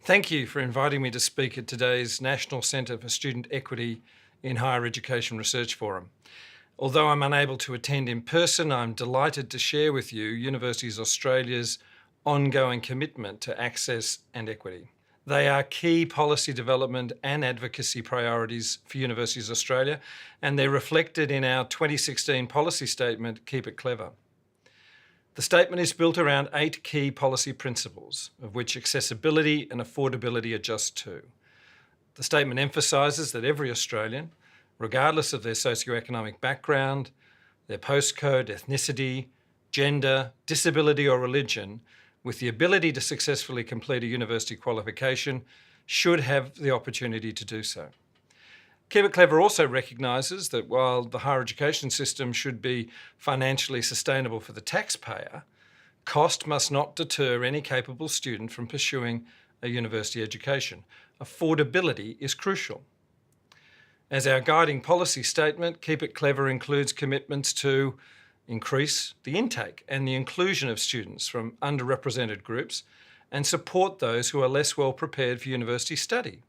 Thank you for inviting me to speak at today's National Centre for Student Equity in Higher Education Research Forum. Although I'm unable to attend in person, I'm delighted to share with you Universities Australia's ongoing commitment to access and equity. They are key policy development and advocacy priorities for Universities Australia, and they're reflected in our 2016 policy statement, Keep It Clever. The statement is built around 8 key policy principles, of which accessibility and affordability are just 2. The statement emphasises that every Australian, regardless of their socioeconomic background, their postcode, ethnicity, gender, disability or religion, with the ability to successfully complete a university qualification, should have the opportunity to do so. Keep It Clever also recognises that while the higher education system should be financially sustainable for the taxpayer, cost must not deter any capable student from pursuing a university education. Affordability is crucial. As our guiding policy statement, Keep It Clever includes commitments to increase the intake and the inclusion of students from underrepresented groups and support those who are less well prepared for university study,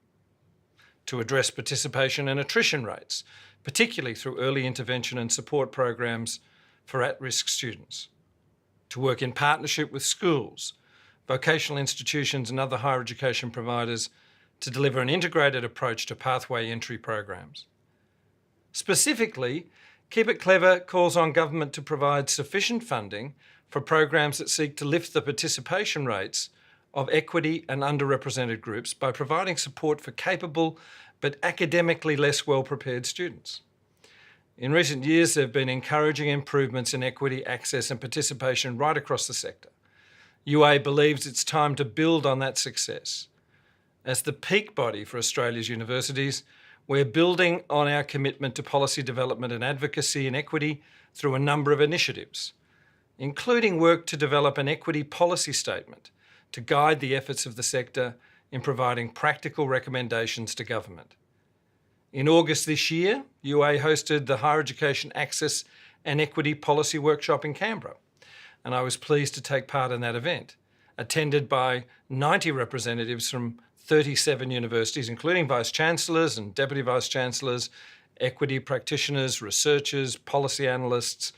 to address participation and attrition rates, particularly through early intervention and support programs for at-risk students, to work in partnership with schools, vocational institutions and other higher education providers to deliver an integrated approach to pathway entry programs. Specifically, Keep It Clever calls on government to provide sufficient funding for programs that seek to lift the participation rates of equity and underrepresented groups by providing support for capable but academically less well-prepared students. In recent years, there have been encouraging improvements in equity, access and participation right across the sector. UA believes it's time to build on that success. As the peak body for Australia's universities, we're building on our commitment to policy development and advocacy in equity through a number of initiatives, including work to develop an equity policy statement to guide the efforts of the sector in providing practical recommendations to government. In August this year, UA hosted the Higher Education Access and Equity Policy Workshop in Canberra, and I was pleased to take part in that event, attended by 90 representatives from 37 universities, including Vice-Chancellors and Deputy Vice-Chancellors, equity practitioners, researchers, policy analysts,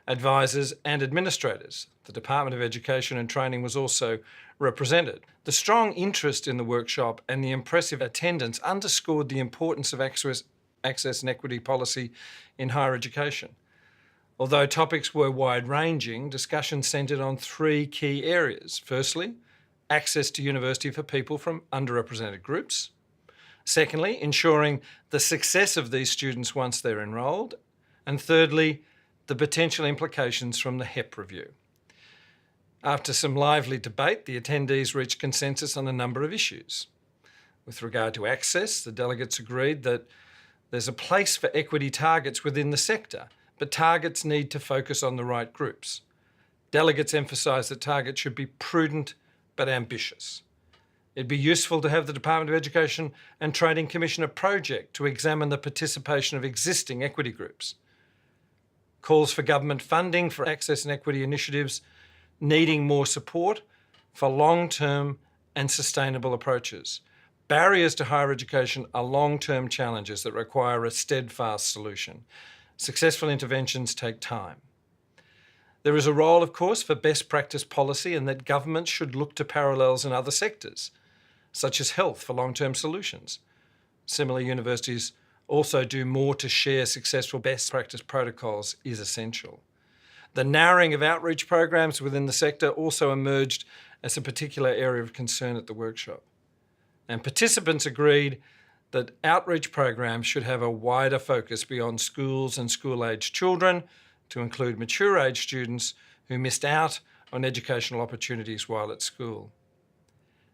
advisors and administrators. The Department of Education and Training was also represented. The strong interest in the workshop and the impressive attendance underscored the importance of access and equity policy in higher education. Although topics were wide-ranging, discussions centred on 3 key areas. Firstly, access to university for people from underrepresented groups. Secondly, ensuring the success of these students once they're enrolled. And thirdly, the potential implications from the HEP review. After some lively debate, the attendees reached consensus on a number of issues. With regard to access, the delegates agreed that there's a place for equity targets within the sector, but targets need to focus on the right groups. Delegates emphasised that targets should be prudent but ambitious. It'd be useful to have the Department of Education and Training commission a project to examine the participation of existing equity groups. Calls for government funding for access and equity initiatives needing more support for long-term and sustainable approaches. Barriers to higher education are long-term challenges that require a steadfast solution. Successful interventions take time. There is a role, of course, for best practice policy and that governments should look to parallels in other sectors, such as health for long-term solutions. Similarly, universities also do more to share successful best practice protocols is essential. The narrowing of outreach programs within the sector also emerged as a particular area of concern at the workshop. And participants agreed that outreach programs should have a wider focus beyond schools and school-aged children to include mature-age students who missed out on educational opportunities while at school.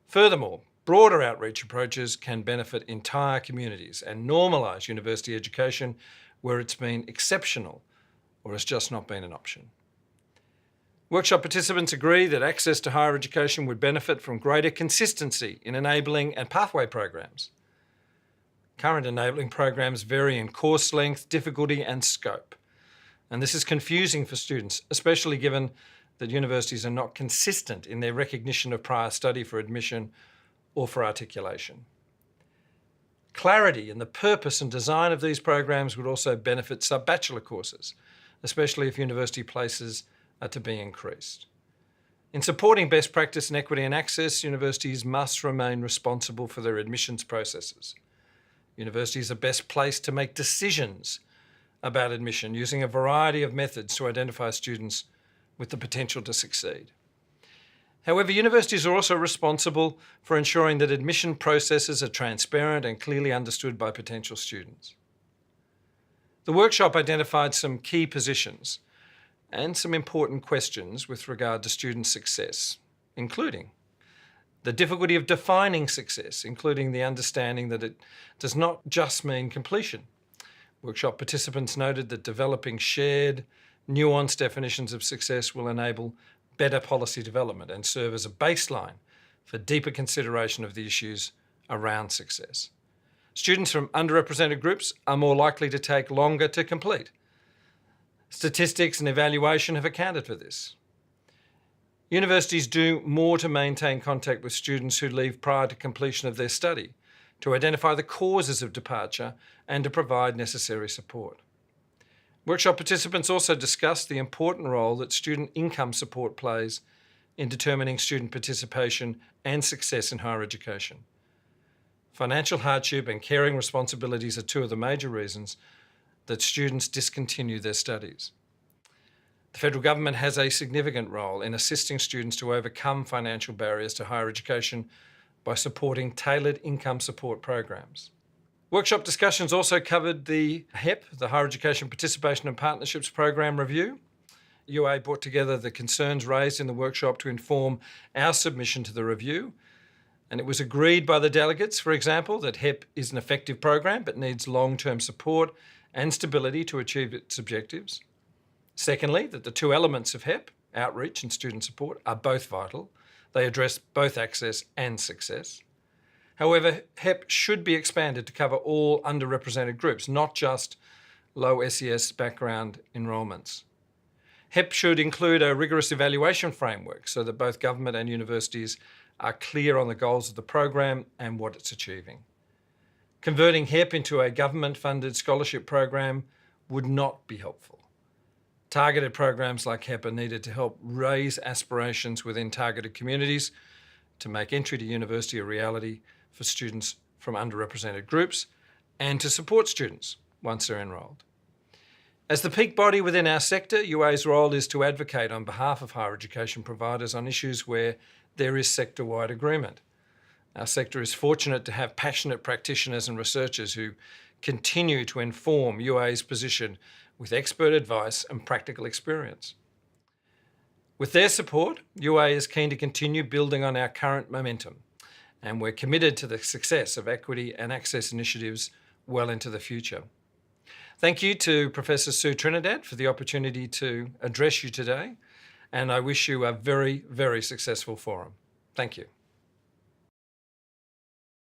Furthermore, broader outreach approaches can benefit entire communities and normalise university education where it's been exceptional or has just not been an option. Workshop participants agree that access to higher education would benefit from greater consistency in enabling and pathway programs. Current enabling programs vary in course length, difficulty and scope. And this is confusing for students, especially given that universities are not consistent in their recognition of prior study for admission or for articulation. Clarity in the purpose and design of these programs would also benefit sub-bachelor courses, especially if university places are to be increased. In supporting best practice in equity and access, universities must remain responsible for their admissions processes. Universities are best placed to make decisions about admission using a variety of methods to identify students with the potential to succeed. However, universities are also responsible for ensuring that admission processes are transparent and clearly understood by potential students. The workshop identified some key positions and some important questions with regard to student success, including the difficulty of defining success, including the understanding that it does not just mean completion. Workshop participants noted that developing shared, nuanced definitions of success will enable better policy development and serve as a baseline for deeper consideration of the issues around success. Students from underrepresented groups are more likely to take longer to complete. Statistics and evaluation have accounted for this. Universities do more to maintain contact with students who leave prior to completion of their study, to identify the causes of departure and to provide necessary support. Workshop participants also discussed the important role that student income support plays in determining student participation and success in higher education. Financial hardship and caring responsibilities are two of the major reasons that students discontinue their studies. The federal government has a significant role in assisting students to overcome financial barriers to higher education by supporting tailored income support programs. Workshop discussions also covered the HEP, the Higher Education Participation and Partnerships Program review. UA brought together the concerns raised in the workshop to inform our submission to the review, and it was agreed by the delegates, for example, that HEP is an effective program but needs long-term support and stability to achieve its objectives. Secondly, that the two elements of HEP, outreach and student support, are both vital. They address both access and success. However, HEP should be expanded to cover all underrepresented groups, not just low SES background enrolments. HEP should include a rigorous evaluation framework so that both government and universities are clear on the goals of the program and what it's achieving. Converting HEP into a government-funded scholarship program would not be helpful. Targeted programs like HEP are needed to help raise aspirations within targeted communities, to make entry to university a reality for students from underrepresented groups, and to support students once they're enrolled. As the peak body within our sector, UA's role is to advocate on behalf of higher education providers on issues where there is sector-wide agreement. Our sector is fortunate to have passionate practitioners and researchers who continue to inform UA's position with expert advice and practical experience. With their support, UA is keen to continue building on our current momentum, and we're committed to the success of equity and access initiatives well into the future. Thank you to Professor Sue Trinidad for the opportunity to address you today, and I wish you a very, very successful forum. Thank you.